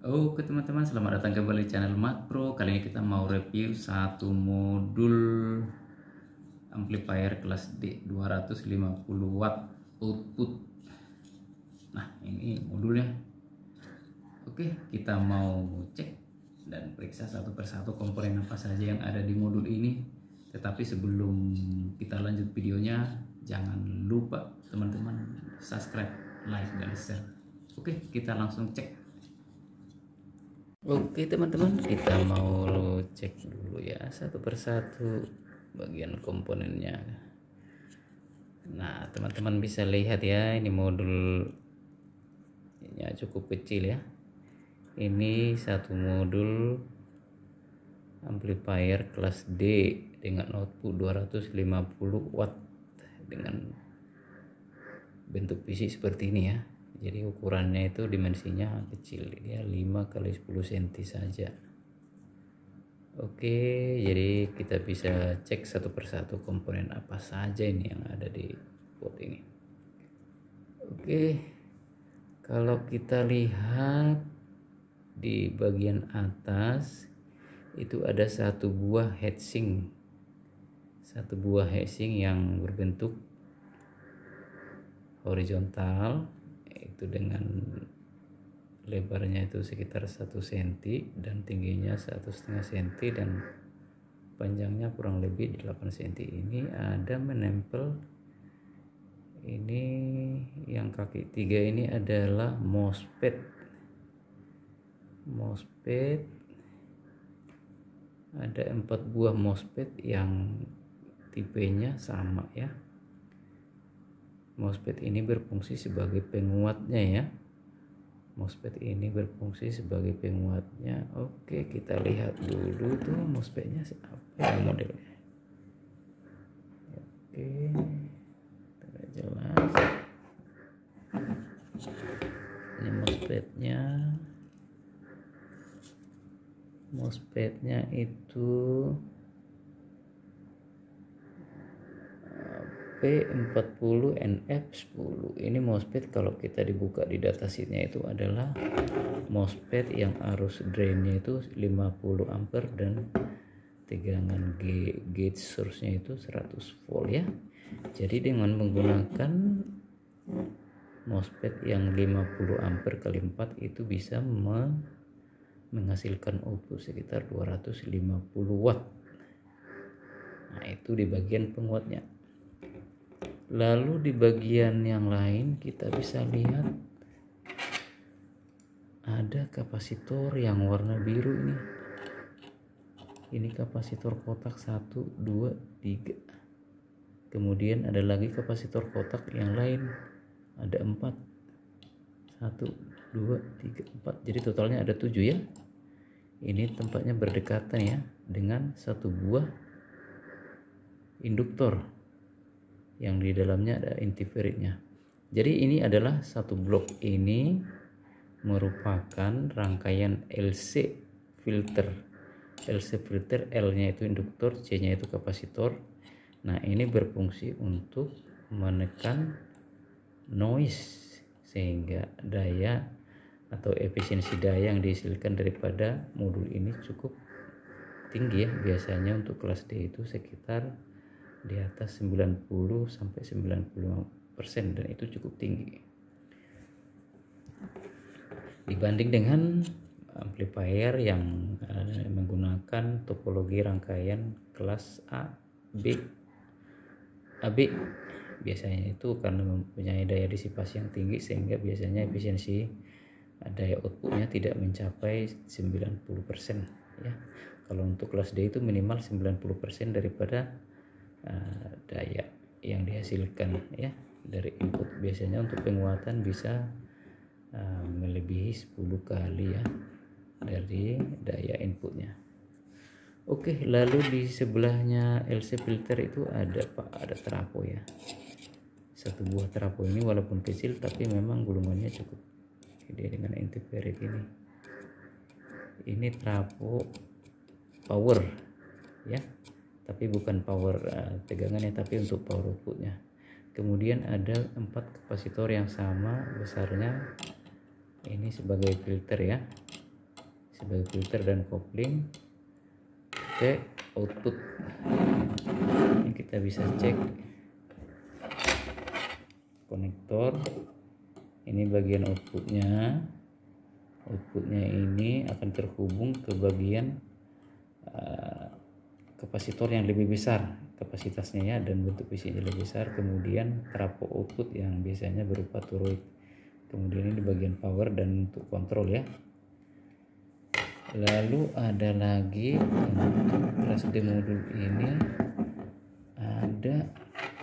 Oke teman-teman, selamat datang kembali di channel Makro. Kali ini kita mau review satu modul amplifier kelas D 250 watt output. Nah, ini modulnya. Oke, kita mau cek dan periksa satu persatu komponen apa saja yang ada di modul ini. Tetapi sebelum kita lanjut videonya, jangan lupa teman-teman subscribe, like, dan share. Oke, kita langsung cek. Oke teman-teman, kita mau cek dulu ya satu persatu bagian komponennya. Nah teman-teman bisa lihat ya, ini modulnya cukup kecil ya. Ini satu modul amplifier kelas D dengan output 250 watt dengan bentuk fisik seperti ini ya. Jadi ukurannya itu dimensinya kecil, dia 5 kali 10 cm saja. Oke, jadi kita bisa cek satu persatu komponen apa saja ini yang ada di pot ini. Oke, kalau kita lihat di bagian atas itu ada satu buah heatsink yang berbentuk horizontal, itu dengan lebarnya itu sekitar 1 cm dan tingginya 1,5 cm dan panjangnya kurang lebih 8 cm. Ini ada menempel, ini yang kaki 3 ini adalah MOSFET. Ada 4 buah MOSFET yang tipenya sama ya. MOSFET ini berfungsi sebagai penguatnya ya. MOSFET ini berfungsi sebagai penguatnya. Oke, kita lihat dulu tuh MOSFET-nya apa modelnya. Oke, tidak jelas. Ini MOSFET-nya itu P40NF10. Ini MOSFET kalau kita dibuka di datasheetnya itu adalah MOSFET yang arus drainnya itu 50 ampere dan tegangan gate source-nya itu 100 volt ya. Jadi dengan menggunakan MOSFET yang 50 ampere kali 4 itu bisa menghasilkan output sekitar 250 watt. Nah, itu di bagian penguatnya. Lalu di bagian yang lain kita bisa lihat ada kapasitor yang warna biru ini. Ini kapasitor kotak 1, 2, 3. Kemudian ada lagi kapasitor kotak yang lain, ada 4. 1, 2, 3, 4. Jadi totalnya ada 7 ya. Ini tempatnya berdekatan ya dengan satu buah induktor yang di dalamnya ada antiferritnya. Jadi ini adalah satu blok, ini merupakan rangkaian LC filter. LC filter, L-nya itu induktor, C-nya itu kapasitor. Nah, ini berfungsi untuk menekan noise sehingga daya atau efisiensi daya yang dihasilkan daripada modul ini cukup tinggi ya. Biasanya untuk kelas D itu sekitar di atas 90 sampai 95% dan itu cukup tinggi dibanding dengan amplifier yang menggunakan topologi rangkaian kelas A, B, AB. Biasanya itu karena mempunyai daya disipasi yang tinggi sehingga biasanya efisiensi daya outputnya tidak mencapai 90% ya. Kalau untuk kelas D itu minimal 90% daripada daya yang dihasilkan ya dari input. Biasanya untuk penguatan bisa melebihi 10 kali ya dari daya inputnya. Oke, lalu di sebelahnya LC filter itu ada trafo ya. Satu buah trafo ini walaupun kecil tapi memang gulungannya cukup gede dengan antiferrit ini. Ini trafo power ya, tapi bukan power tegangannya, tapi untuk power outputnya. Kemudian ada 4 kapasitor yang sama besarnya, ini sebagai filter ya. sebagai filter dan kopling ke output. Ini kita bisa cek konektor, ini bagian outputnya. Outputnya ini akan terhubung ke bagian kapasitor yang lebih besar kapasitasnya ya, dan bentuk PCB lebih besar. Kemudian trafo output yang biasanya berupa toroid. Kemudian ini bagian power dan untuk kontrol ya. Lalu ada lagi untuk kelas D modul ini ada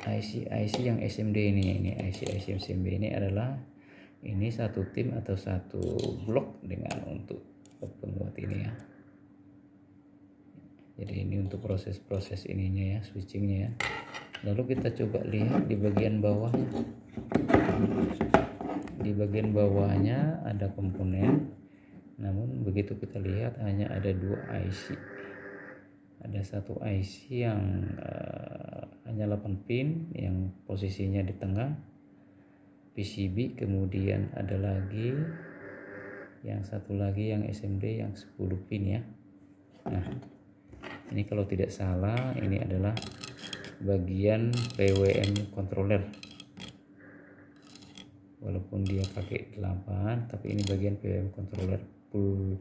IC yang SMD ini IC SMD ini adalah ini satu tim atau satu blok dengan untuk pembuat ini ya. Jadi ini untuk proses ininya ya, switchingnya ya. Lalu kita coba lihat di bagian bawahnya. Di bagian bawahnya ada komponen, namun begitu kita lihat hanya ada 2 IC. Ada satu IC yang hanya 8 pin yang posisinya di tengah PCB, kemudian ada lagi yang satu lagi yang SMD yang 10 pin ya. Nah, ini kalau tidak salah ini adalah bagian PWM controller. Walaupun dia pakai 8, tapi ini bagian PWM controller full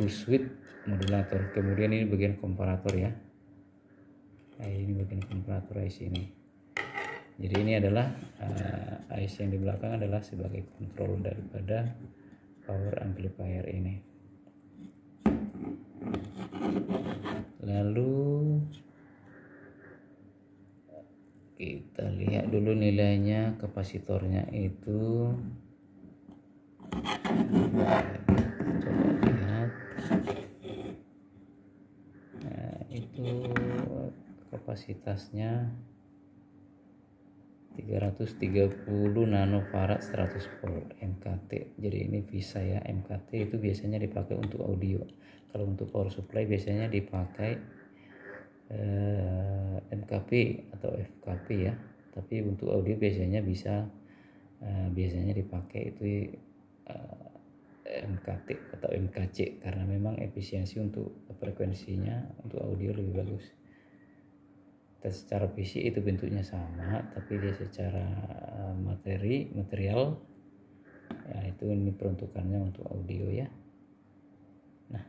switch modulator. Kemudian ini bagian komparator ya. Nah, ini bagian komparator IC ini. Jadi ini adalah IC yang di belakang adalah sebagai kontrol daripada power amplifier ini. Lalu kita lihat dulu nilainya kapasitornya itu. Coba lihat. Nah, itu kapasitasnya 330 nanofarad 100 volt MKT. Jadi ini bisa ya, MKT itu biasanya dipakai untuk audio. Kalau untuk power supply biasanya dipakai MKP atau FKP ya. Tapi untuk audio biasanya biasanya dipakai itu MKT atau MKC karena memang efisiensi untuk frekuensinya untuk audio lebih bagus. Secara fisik itu bentuknya sama, tapi dia secara material ya itu ini peruntukannya untuk audio ya. Nah,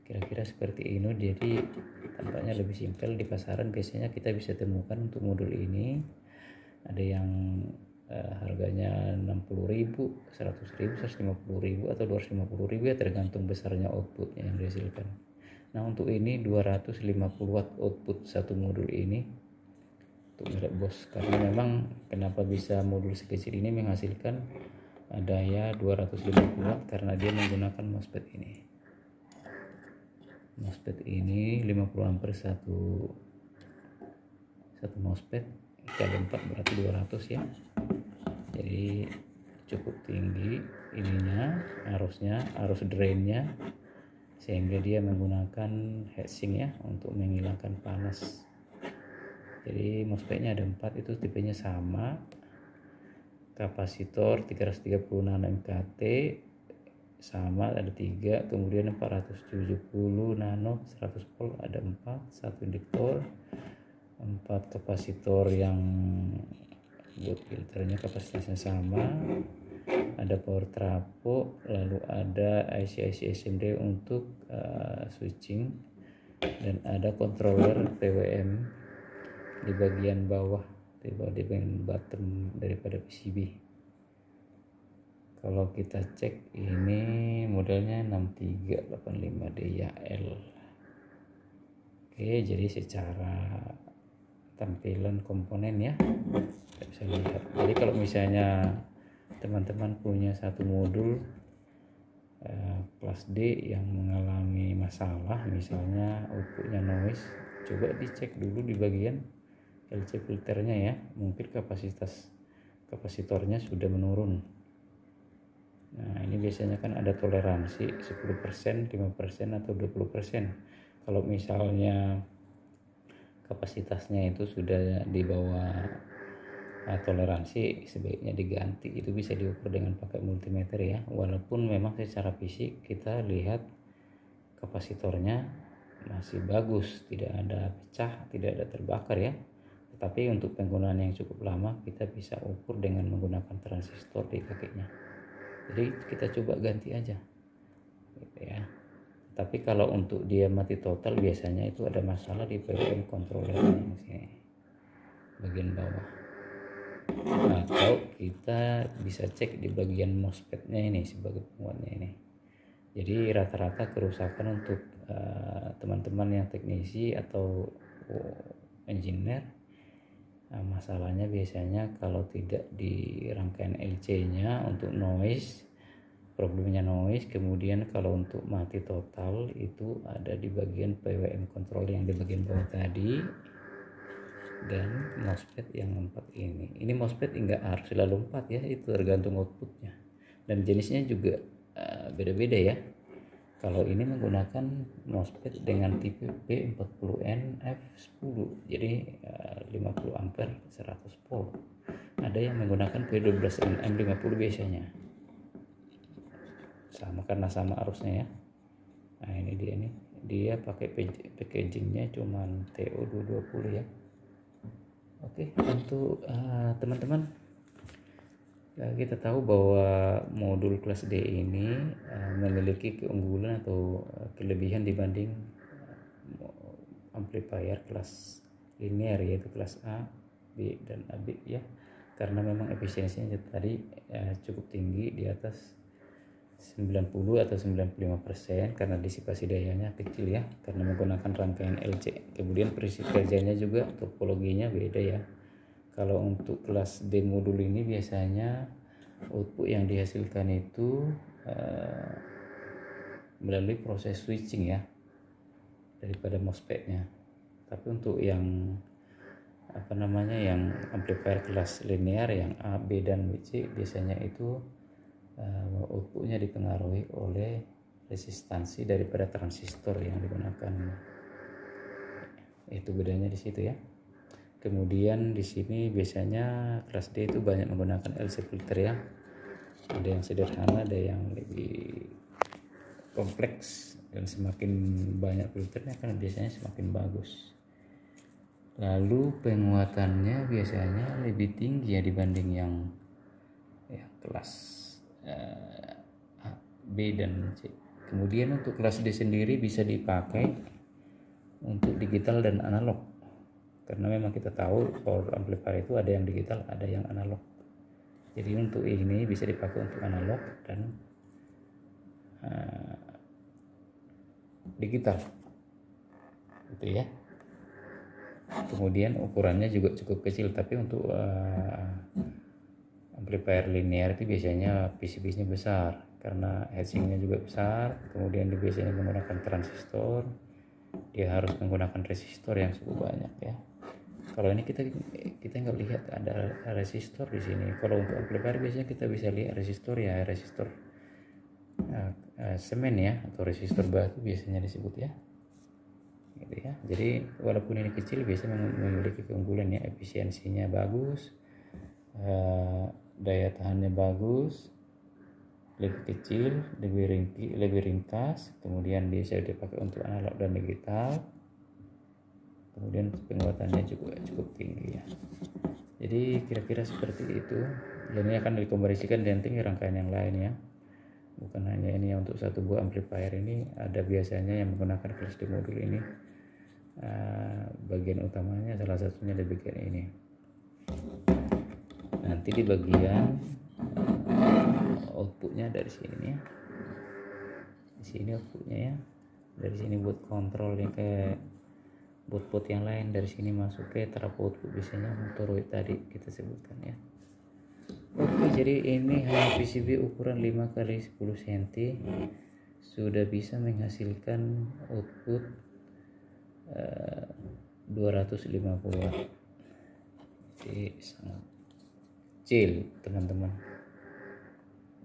kira-kira seperti ini. Jadi tampaknya lebih simpel. Di pasaran biasanya kita bisa temukan untuk modul ini ada yang harganya 60.000, 100.000, 150.000 atau 250.000 ya, tergantung besarnya outputnya yang dihasilkan. Nah, untuk ini 250 watt output satu modul ini untuk merek Bosch, karena memang kenapa bisa modul sekecil ini menghasilkan daya 250 watt karena dia menggunakan MOSFET ini. MOSFET ini 50 ampere satu MOSFET kali 4 berarti 200 ya. Jadi cukup tinggi ininya, arus drainnya, sehingga dia menggunakan heatsink ya untuk menghilangkan panas. Jadi MOSFET-nya ada 4, itu tipenya sama. Kapasitor 330 nano MKT sama ada 3, kemudian 470 nano 100 volt ada 4, satu induktor, 4 kapasitor yang buat filternya kapasitasnya sama, ada power trafo, lalu ada IC SMD untuk switching, dan ada controller PWM di bagian bawah, di bagian bottom daripada PCB. Kalau kita cek ini modelnya 6385DL. Oke, jadi secara tampilan komponen ya kita bisa lihat. Jadi kalau misalnya teman-teman punya satu modul kelas D yang mengalami masalah, misalnya outputnya noise, coba dicek dulu di bagian LC filternya ya, mungkin kapasitornya sudah menurun. Nah, ini biasanya kan ada toleransi 10%, 5% atau 20%. Kalau misalnya kapasitasnya itu sudah di bawah toleransi, sebaiknya diganti. Itu bisa diukur dengan pakai multimeter ya. Walaupun memang secara fisik kita lihat kapasitornya masih bagus, tidak ada pecah, tidak ada terbakar ya. Tetapi untuk penggunaan yang cukup lama kita bisa ukur dengan menggunakan transistor di kakinya. Jadi kita coba ganti aja gitu ya. Tapi kalau untuk dia mati total biasanya itu ada masalah di PWM controller yang sini bagian bawah. Atau kita bisa cek di bagian MOSFET-nya ini sebagai penguatnya ini. Jadi rata-rata kerusakan untuk teman-teman yang teknisi atau engineer, masalahnya biasanya kalau tidak di rangkaian LC-nya untuk noise, problemnya noise. Kemudian kalau untuk mati total itu ada di bagian PWM control yang di bagian bawah tadi, dan MOSFET yang 4 ini. Ini MOSFET enggak harus selalu 4 ya, itu tergantung outputnya dan jenisnya juga beda-beda ya. Kalau ini menggunakan MOSFET dengan tipe P40NF10, jadi 50 ampere 100 volt. Ada yang menggunakan P12NM50 biasanya, sama karena sama arusnya ya. Nah ini dia nih, dia pakai packagingnya cuman TO220 ya. Oke, untuk teman-teman, kita tahu bahwa modul kelas D ini memiliki keunggulan atau kelebihan dibanding amplifier kelas linear, yaitu kelas A, B, dan AB ya, karena memang efisiensinya tadi cukup tinggi, di atas 90 atau 95%, karena disipasi dayanya kecil ya, karena menggunakan rangkaian LC. Kemudian prinsip kerjanya juga topologinya beda ya. Kalau untuk kelas D modul ini biasanya output yang dihasilkan itu melalui proses switching ya, daripada MOSFET-nya. Tapi untuk yang yang amplifier kelas linear yang A, B, dan C biasanya itu outputnya dipengaruhi oleh resistansi daripada transistor yang digunakan. Itu bedanya di situ ya. Kemudian di sini biasanya kelas D itu banyak menggunakan LC filter ya. Ada yang sederhana, ada yang lebih kompleks, dan semakin banyak filternya kan biasanya semakin bagus. Lalu penguatannya biasanya lebih tinggi ya dibanding yang kelas A, B, dan C. Kemudian untuk kelas D sendiri bisa dipakai untuk digital dan analog, karena memang kita tahu power amplifier itu ada yang digital, ada yang analog. Jadi untuk ini bisa dipakai untuk analog dan digital gitu ya. Kemudian ukurannya juga cukup kecil, tapi untuk amplifier linear itu biasanya PCB-nya besar karena heatsinknya juga besar. Kemudian dia biasanya menggunakan transistor, dia harus menggunakan resistor yang cukup banyak ya. Kalau ini kita nggak lihat ada resistor di sini. Kalau untuk amplifier biasanya kita bisa lihat resistor ya, resistor semen ya, atau resistor batu biasanya disebut ya. Gitu ya. Jadi walaupun ini kecil biasanya memiliki keunggulan ya, efisiensinya bagus, daya tahannya bagus, lebih kecil, lebih ringkas, kemudian bisa dipakai untuk analog dan digital. Kemudian penguatannya juga cukup tinggi ya. Jadi kira-kira seperti itu. Dan ini akan dikombinasikan dengan rangkaian yang lain ya. Bukan hanya ini ya, untuk satu buah amplifier ini ada biasanya yang menggunakan kelas D modul ini. Bagian utamanya salah satunya di bagian ini. Nanti di bagian outputnya dari sini ya. Di sini outputnya ya. Dari sini buat kontrol yang kayak boot yang lain, dari sini masuk ke trafo output biasanya motoroid tadi kita sebutkan ya. Oke, jadi ini hanya PCB ukuran 5 x 10 cm sudah bisa menghasilkan output 250 watt. Jadi sangat kecil teman-teman.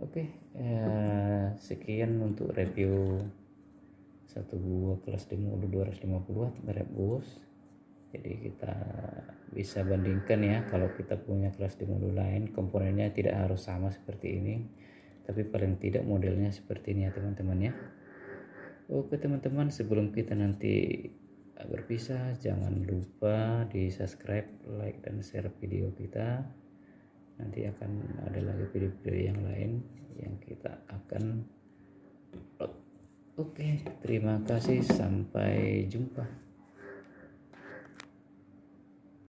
Oke, sekian untuk review satu buah kelas D modul 250 watt merek Bose. Jadi kita bisa bandingkan ya, kalau kita punya kelas D modul lain komponennya tidak harus sama seperti ini, tapi paling tidak modelnya seperti ini ya teman-teman ya. Oke teman-teman, sebelum kita nanti berpisah, jangan lupa di subscribe, like, dan share video kita. Nanti akan ada lagi video-video yang lain yang kita akan upload. Oke, terima kasih, sampai jumpa.